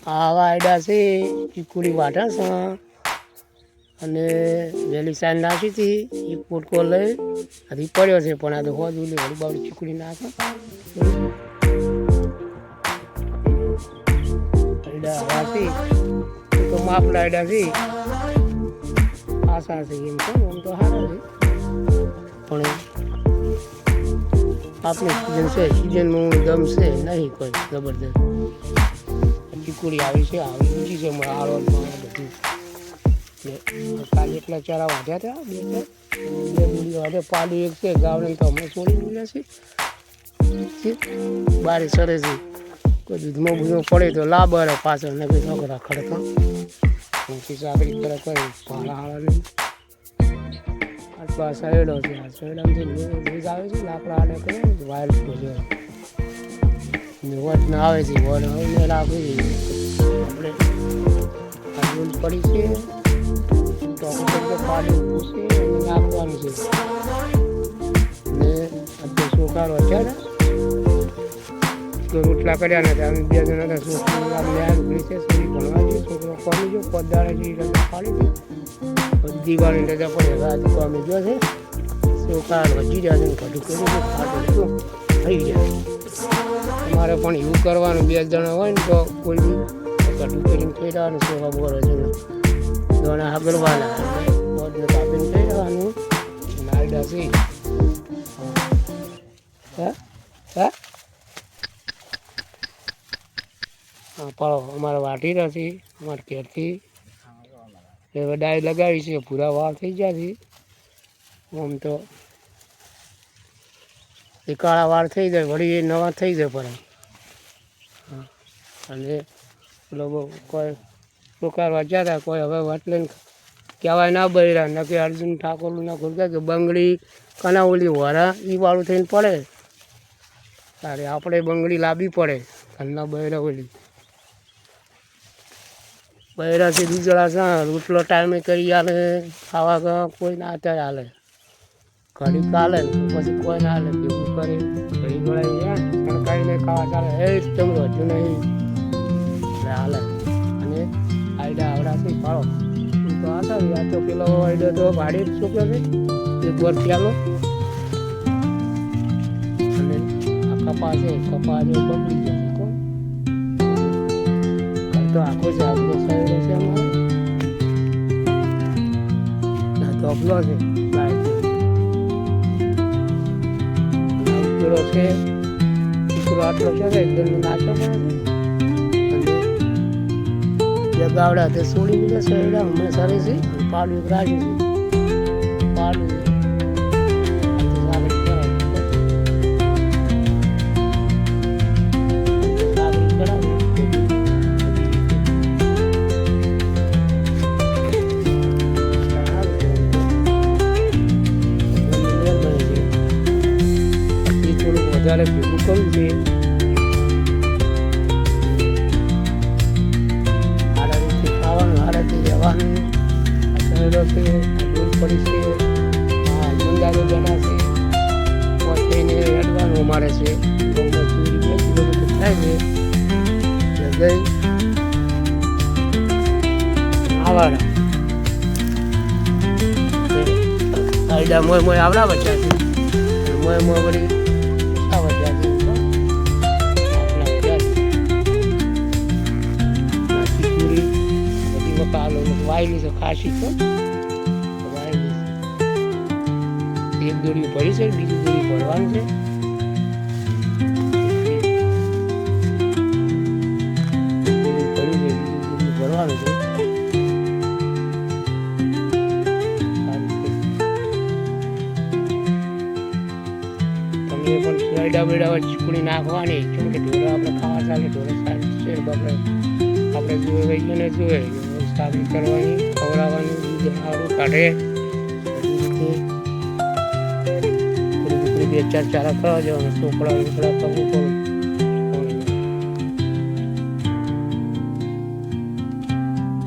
આવા આયડા છે ચીકુડી વાટા છે અને વહેલી સાંજ નાખી હતી એ પોટકો લઈ હજી પડ્યો છે પણ આ તો હોદ ઉલી વળી બાવડી ચીકુડી નાખે આયડા હવા છે તો માપલા આયડા છે આશા છે એમ તો આમ તો સારા છે પણ આપણી સિઝન છે સિઝનનું દમ છે નહીં કોઈ જબરદસ્ત ચીકુડી આવી છે આવી ઊંચી છે આળો બધું કાલે એટલા ચારા વાઢ્યા હતા બે મૂડી વાઢે પાલું એક છે ગાવડે તો અમે છોડી મૂલ્યા છે બારે સરે છે કોઈ દૂધમાં બૂધમાં પડે તો લાબર પાછળ ને કોઈ નોકરા ખડકા ઊંચી સાકરી કરે કોઈ પાલા હાળા નહીં આટલા સહેડો છે આ સહેડામાંથી દૂધ આવે છે લાકડા આડે કરે વાયર બોલ્યો વટ ના આવે છે વડ હવે રાખવી આપણે આ દૂધ પડી છે તો આપણે પાણી પૂછે નાખવાનું છે ને આપણે છોકરાઓ હતા ને તો રોટલા કર્યા નથી અમે બે જણા હતા છોકરા ન્યાય ઉભરી છે છોરી ભણવા જોઈએ છોકરો કોમી જો પદાળે જેવી રજા પાડી હતી દિવાળી રજા પડે રાત કોમી જો છે છોકરા હજી રહ્યા છે ઘડું કર્યું ખાટું થઈ જાય અમારે પણ એવું કરવાનું બે જણા હોય ને તો કોઈ બી ઘડું કરીને થઈ રહેવાનું સેવા બોરો છે દોણા હાગરવાના બોધને કાપીને થઈ રહેવાનું નાયડા છે હા પાડો અમારે વાટી નથી અમારે ઘેરથી એ ડાય લગાવી છે પૂરા વાર થઈ ગયા છે આમ તો એ કાળા વાર થઈ જાય વળી એ નવા થઈ જાય પણ હા અને લોકો કોઈ છોકરા વાંચ્યા હતા કોઈ હવે વાત લઈને કહેવાય ના બળ્યા ન કે અર્જુન ઠાકોરનું ના ખોલતા કે બંગડી કનાવલી વરા એ વાળું થઈને પડે તારે આપણે બંગડી લાવવી પડે ઘરના બૈરા ઓલી બૈરાથી દૂધળા છે રોટલો ટાઈમે કરી આલે ખાવા ગયા કોઈ ના અત્યારે હાલે ઘડી ચાલે પછી કોઈ ના હાલે ભેગું કરે ઘડી ગળાઈ ગયા સણકાઈને ખાવા ચાલે એ તમે હજુ નહીં એટલે હાલે અને આયડા આવડાથી ફાળો તો આશા આ તો પેલો આયડો તો ભાડે જ ચૂક્યો છે એક વર્ષ અને આ કપા છે કપા જે બગડી જશે કોણ તો આખો જ આપણો સહેડો છે અમારે ના તો અપલો છે પેલો છે દીકરો આટલો છે એકદમ નાચો પડે છે ગાવડા તે છોડી દીધા સહેડા હમણાં સરે છે પાડું એક રાખ્યું છે પાડું વધારે ભેગું કરવું છે આરામથી ખાવાનું આરામથી રહેવાનું શહેરો છે દૂર પડી છે મંદારો જણા છે પહોંચીને હેડવાનું અમારે છે મજૂરી 2 કિલોમીટર થાય છે ગઈ આવાડા આયડા મોય મોય આવડા બચ્યા છે મોય મોય વળી વાયેલી છે ખાસી તો વાયેલી છે એક દોરી ભરી છે બીજી દોરી ભરવાનું છે ભરવાનું છે તમે પણ આયડા બેડા ચીકુડી નાખવાની કેમ કે ઢોરા આપણે ખાવા ચાલે ઢોરા સારી છે આપણે જોઈએ વૈજ્ઞાને ને જોઈએ સાબરી કરવાની ખવડાવવાની દૂધ સારું કાઢે થોડી 2-4 ચારા કરવા જવાનું છોકરા કરવું પડે